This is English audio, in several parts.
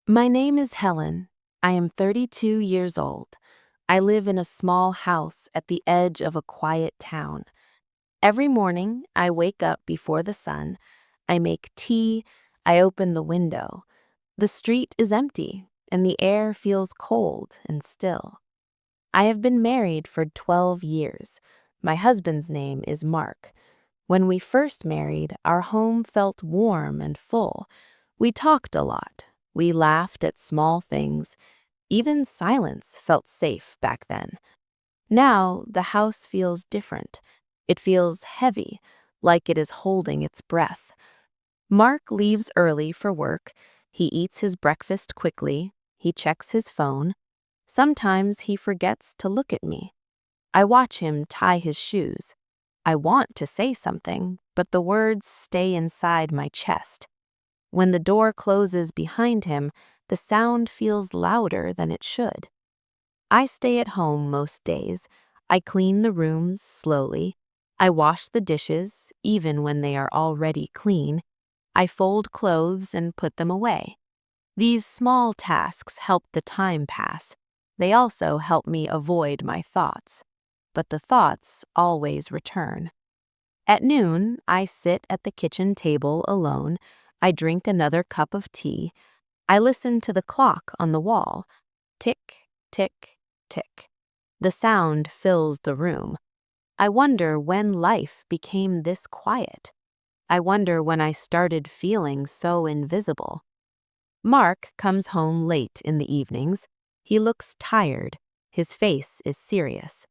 My name is Helen. I am 32 years old. I live in a small house at the edge of a quiet town. Every morning, I wake up before the sun. I make tea. I open the window. The street is empty, and the air feels cold and still. I have been married for 12 years. My husband's name is Mark. When we first married, our home felt warm and full. We talked a lot. We laughed at small things. Even silence felt safe back then. Now, the house feels different. It feels heavy, like it is holding its breath. Mark leaves early for work. He eats his breakfast quickly. He checks his phone. Sometimes he forgets to look at me. I watch him tie his shoes. I want to say something, but the words stay inside my chest. When the door closes behind him, the sound feels louder than it should. I stay at home most days. I clean the rooms slowly. I wash the dishes, even when they are already clean. I fold clothes and put them away. These small tasks help the time pass. They also help me avoid my thoughts. But the thoughts always return. At noon, I sit at the kitchen table alone. I drink another cup of tea. I listen to the clock on the wall. Tick, tick, tick. The sound fills the room. I wonder when life became this quiet. I wonder when I started feeling so invisible. Mark comes home late in the evenings. He looks tired. His face is serious.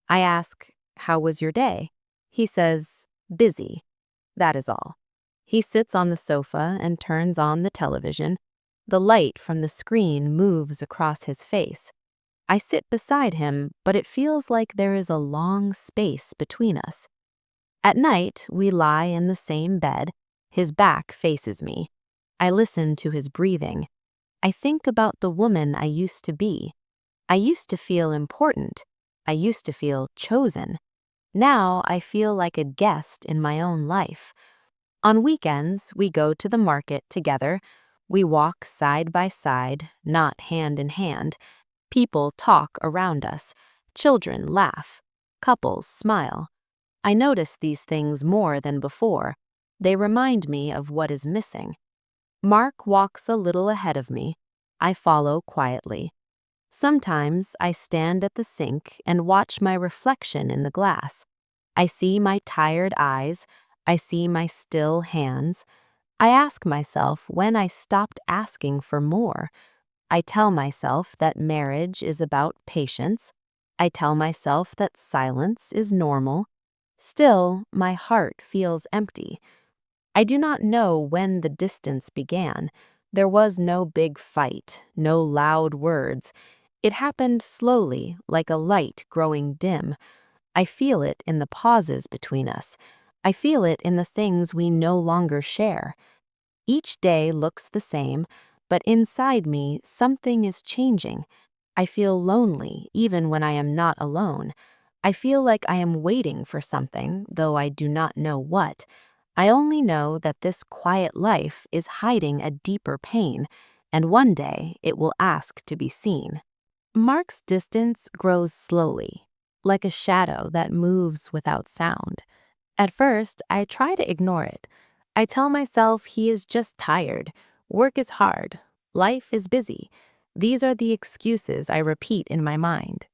I ask, "How was your day?" He says, "Busy." That is all. He sits on the sofa and turns on the television. The light from the screen moves across his face. I sit beside him, but it feels like there is a long space between us. At night, we lie in the same bed. His back faces me. I listen to his breathing. I think about the woman I used to be. I used to feel important. I used to feel chosen. Now I feel like a guest in my own life. On weekends, we go to the market together. We walk side by side, not hand in hand. People talk around us. Children laugh. Couples smile. I notice these things more than before. They remind me of what is missing. Mark walks a little ahead of me. I follow quietly. Sometimes I stand at the sink and watch my reflection in the glass. I see my tired eyes. I see my still hands. I ask myself when I stopped asking for more. I tell myself that marriage is about patience. I tell myself that silence is normal. Still, my heart feels empty. I do not know when the distance began. There was no big fight, no loud words. It happened slowly, like a light growing dim. I feel it in the pauses between us. I feel it in the things we no longer share. Each day looks the same, but inside me, something is changing. I feel lonely even when I am not alone. I feel like I am waiting for something, though I do not know what. I only know that this quiet life is hiding a deeper pain, and one day it will ask to be seen. Mark's distance grows slowly, like a shadow that moves without sound. At first, I try to ignore it. I tell myself he is just tired. Work is hard. Life is busy. These are the excuses I repeat in my mind.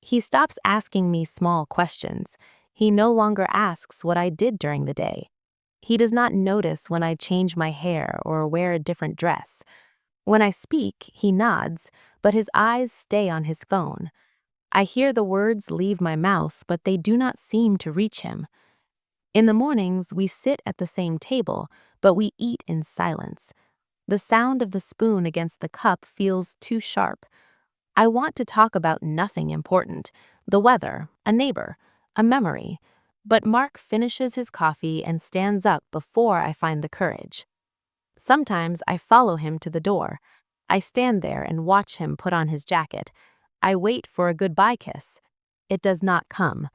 He stops asking me small questions. He no longer asks what I did during the day. He does not notice when I change my hair or wear a different dress. When I speak, he nods, but his eyes stay on his phone. I hear the words leave my mouth, but they do not seem to reach him. In the mornings, we sit at the same table, but we eat in silence. The sound of the spoon against the cup feels too sharp. I want to talk about nothing important, the weather, a neighbor, a memory. But Mark finishes his coffee and stands up before I find the courage. Sometimes I follow him to the door. I stand there and watch him put on his jacket. I wait for a goodbye kiss. It does not come.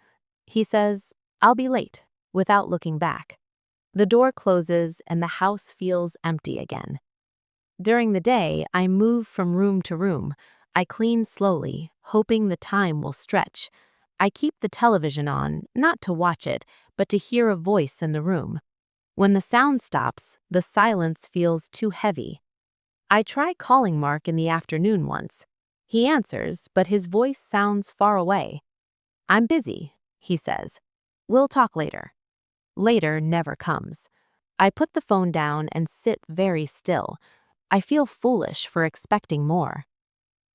He says, "I'll be late," without looking back. The door closes and the house feels empty again. During the day, I move from room to room. I clean slowly, hoping the time will stretch. I keep the television on, not to watch it, but to hear a voice in the room. When the sound stops, the silence feels too heavy. I try calling Mark in the afternoon once. He answers, but his voice sounds far away. "I'm busy," he says. "We'll talk later." Later never comes. I put the phone down and sit very still. I feel foolish for expecting more.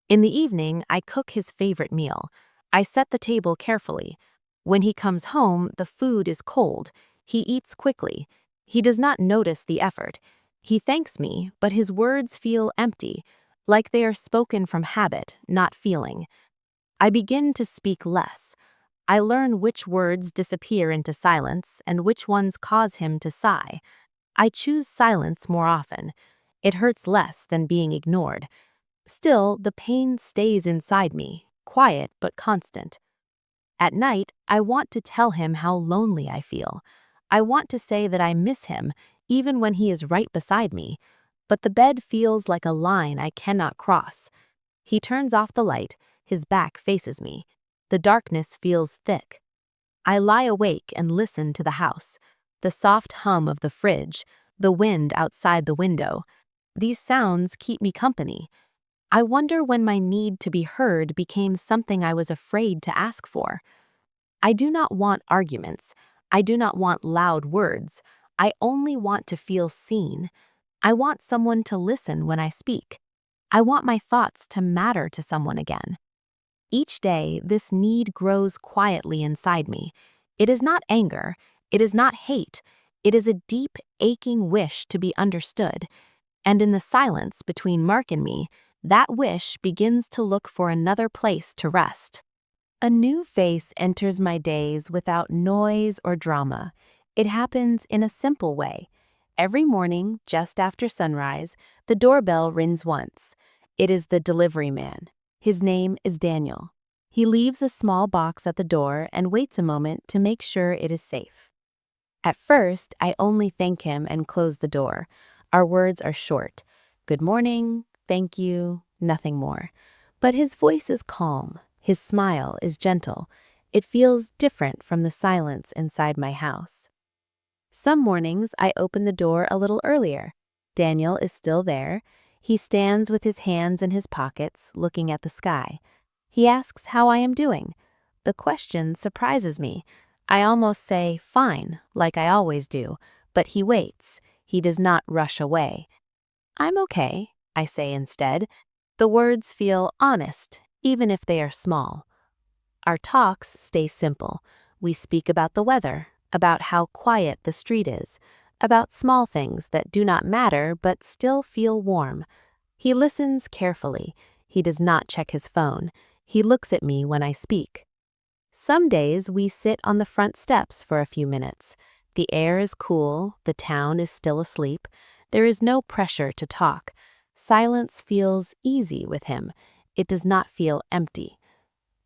In the evening, I cook his favorite meal. I set the table carefully. When he comes home, the food is cold. He eats quickly. He does not notice the effort. He thanks me, but his words feel empty, like they are spoken from habit, not feeling. I begin to speak less. I learn which words disappear into silence and which ones cause him to sigh. I choose silence more often. It hurts less than being ignored. Still, the pain stays inside me, quiet but constant. At night, I want to tell him how lonely I feel. I want to say that I miss him, even when he is right beside me. But the bed feels like a line I cannot cross. He turns off the light, his back faces me. The darkness feels thick. I lie awake and listen to the house, the soft hum of the fridge, the wind outside the window. These sounds keep me company. I wonder when my need to be heard became something I was afraid to ask for. I do not want arguments. I do not want loud words. I only want to feel seen. I want someone to listen when I speak. I want my thoughts to matter to someone again. Each day, this need grows quietly inside me. It is not anger. It is not hate. It is a deep, aching wish to be understood. And in the silence between Mark and me, that wish begins to look for another place to rest. A new face enters my days without noise or drama. It happens in a simple way. Every morning, just after sunrise, the doorbell rings once. It is the delivery man. His name is Daniel. He leaves a small box at the door and waits a moment to make sure it is safe. At first, I only thank him and close the door. Our words are short. Good morning, thank you, nothing more. But his voice is calm. His smile is gentle. It feels different from the silence inside my house. Some mornings, I open the door a little earlier. Daniel is still there. He stands with his hands in his pockets, looking at the sky. He asks how I am doing. The question surprises me. I almost say, fine, like I always do, but he waits. He does not rush away. I'm okay, I say instead. The words feel honest, even if they are small. Our talks stay simple. We speak about the weather, about how quiet the street is, about small things that do not matter but still feel warm. He listens carefully. He does not check his phone. He looks at me when I speak. Some days we sit on the front steps for a few minutes. The air is cool, the town is still asleep. There is no pressure to talk. Silence feels easy with him. It does not feel empty.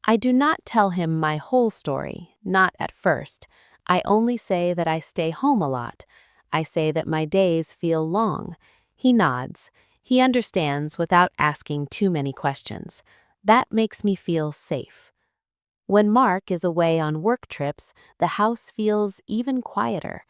I do not tell him my whole story, not at first. I only say that I stay home a lot. I say that my days feel long. He nods. He understands without asking too many questions. That makes me feel safe. When Mark is away on work trips, the house feels even quieter.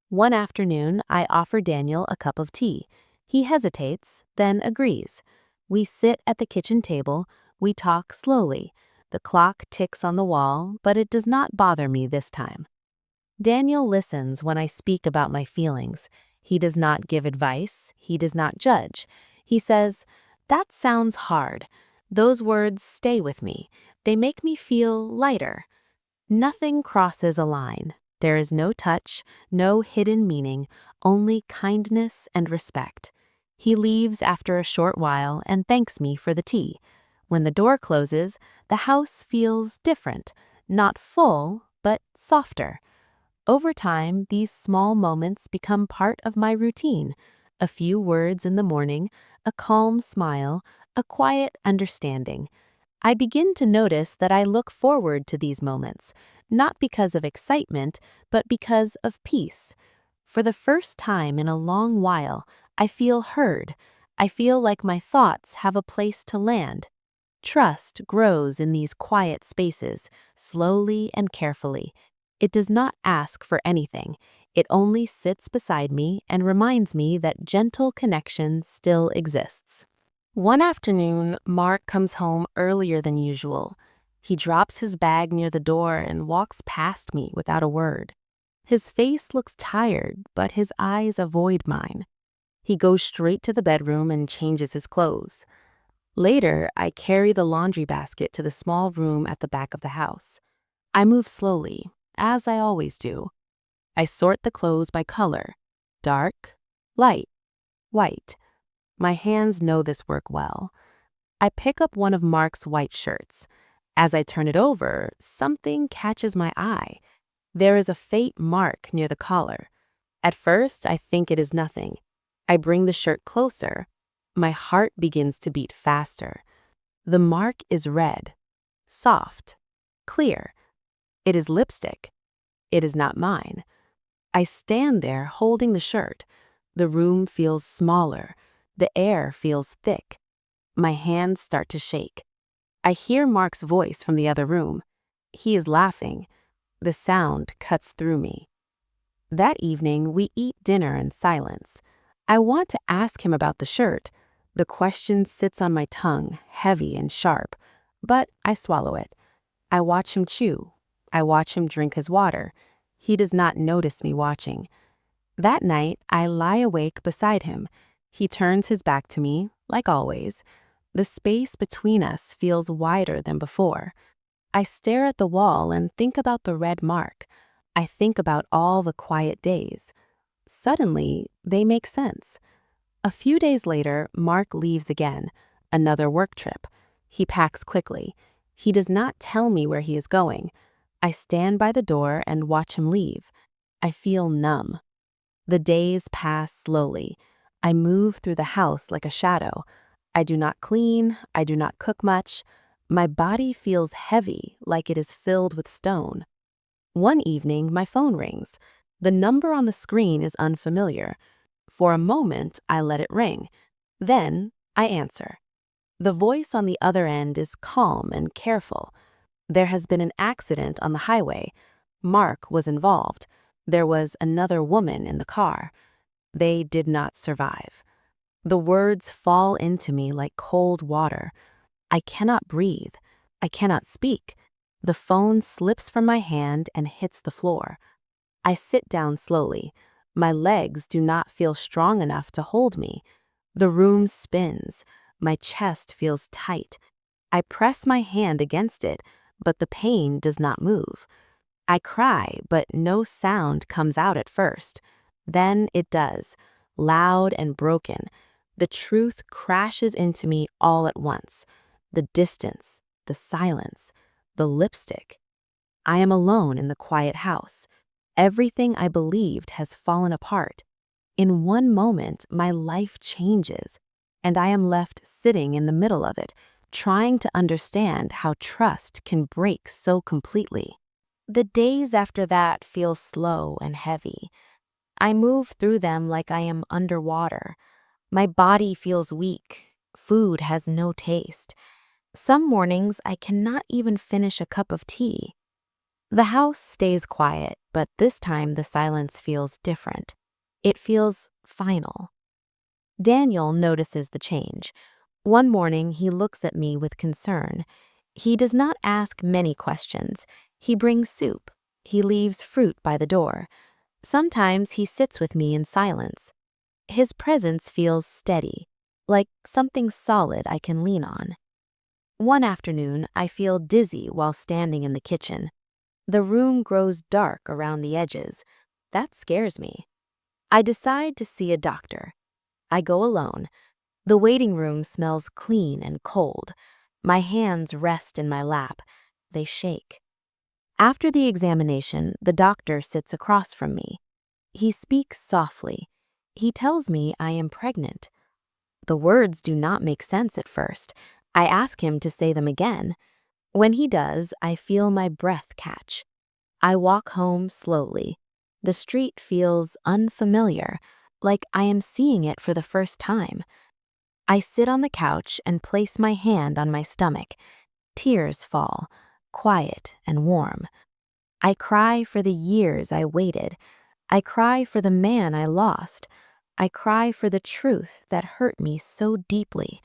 One afternoon, I offer Daniel a cup of tea. He hesitates, then agrees. We sit at the kitchen table. We talk slowly. The clock ticks on the wall, but it does not bother me this time. Daniel listens when I speak about my feelings. He does not give advice. He does not judge. He says, "That sounds hard." Those words stay with me. They make me feel lighter. Nothing crosses a line. There is no touch, no hidden meaning, only kindness and respect. He leaves after a short while and thanks me for the tea. When the door closes, the house feels different, not full, but softer. Over time, these small moments become part of my routine. A few words in the morning, a calm smile, a quiet understanding. I begin to notice that I look forward to these moments, not because of excitement, but because of peace. For the first time in a long while, I feel heard. I feel like my thoughts have a place to land. Trust grows in these quiet spaces, slowly and carefully. It does not ask for anything. It only sits beside me and reminds me that gentle connection still exists. One afternoon, Mark comes home earlier than usual. He drops his bag near the door and walks past me without a word. His face looks tired, but his eyes avoid mine. He goes straight to the bedroom and changes his clothes. Later, I carry the laundry basket to the small room at the back of the house. I move slowly, as I always do. I sort the clothes by color: dark, light, white. My hands know this work well. I pick up one of Mark's white shirts. As I turn it over, something catches my eye. There is a faint mark near the collar. At first, I think it is nothing. I bring the shirt closer. My heart begins to beat faster. The mark is red, soft, clear. It is lipstick. It is not mine. I stand there holding the shirt. The room feels smaller. The air feels thick. My hands start to shake. I hear Mark's voice from the other room. He is laughing. The sound cuts through me. That evening, we eat dinner in silence. I want to ask him about the shirt. The question sits on my tongue, heavy and sharp, but I swallow it. I watch him chew. I watch him drink his water. He does not notice me watching. That night, I lie awake beside him. He turns his back to me, like always. The space between us feels wider than before. I stare at the wall and think about the red mark. I think about all the quiet days. Suddenly, they make sense. A few days later, Mark leaves again, another work trip. He packs quickly. He does not tell me where he is going. I stand by the door and watch him leave. I feel numb. The days pass slowly. I move through the house like a shadow. I do not clean. I do not cook much. My body feels heavy, like it is filled with stone. One evening, my phone rings. The number on the screen is unfamiliar. For a moment, I let it ring. Then, I answer. The voice on the other end is calm and careful. There has been an accident on the highway. Mark was involved. There was another woman in the car. They did not survive. The words fall into me like cold water. I cannot breathe. I cannot speak. The phone slips from my hand and hits the floor. I sit down slowly. My legs do not feel strong enough to hold me. The room spins. My chest feels tight. I press my hand against it, but the pain does not move. I cry, but no sound comes out at first. Then it does, loud and broken. The truth crashes into me all at once. The distance, the silence, the lipstick. I am alone in the quiet house. Everything I believed has fallen apart. In one moment, my life changes, and I am left sitting in the middle of it, trying to understand how trust can break so completely. The days after that feel slow and heavy. I move through them like I am underwater. My body feels weak. Food has no taste. Some mornings I cannot even finish a cup of tea. The house stays quiet, but this time the silence feels different. It feels final. Daniel notices the change. One morning, he looks at me with concern. He does not ask many questions. He brings soup. He leaves fruit by the door. Sometimes he sits with me in silence. His presence feels steady, like something solid I can lean on. One afternoon, I feel dizzy while standing in the kitchen. The room grows dark around the edges. That scares me. I decide to see a doctor. I go alone. The waiting room smells clean and cold. My hands rest in my lap. They shake. After the examination, the doctor sits across from me. He speaks softly. He tells me I am pregnant. The words do not make sense at first. I ask him to say them again. When he does, I feel my breath catch. I walk home slowly. The street feels unfamiliar, like I am seeing it for the first time. I sit on the couch and place my hand on my stomach. Tears fall, quiet and warm. I cry for the years I waited. I cry for the man I lost. I cry for the truth that hurt me so deeply.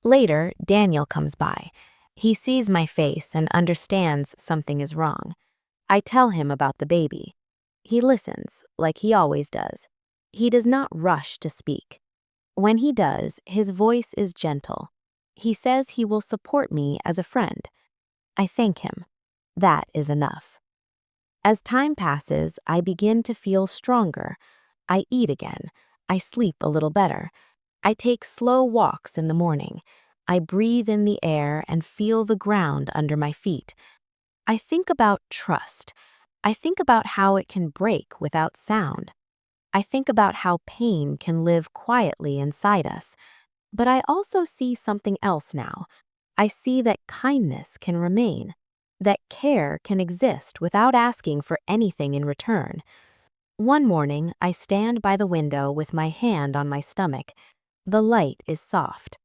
Later, Daniel comes by. He sees my face and understands something is wrong. I tell him about the baby. He listens, like he always does. He does not rush to speak. When he does, his voice is gentle. He says he will support me as a friend. I thank him. That is enough. As time passes, I begin to feel stronger. I eat again. I sleep a little better. I take slow walks in the morning. I breathe in the air and feel the ground under my feet. I think about trust. I think about how it can break without sound. I think about how pain can live quietly inside us. But I also see something else now. I see that kindness can remain, that care can exist without asking for anything in return. One morning, I stand by the window with my hand on my stomach. The light is soft.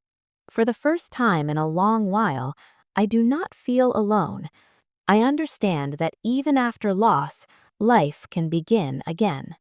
For the first time in a long while, I do not feel alone. I understand that even after loss, life can begin again.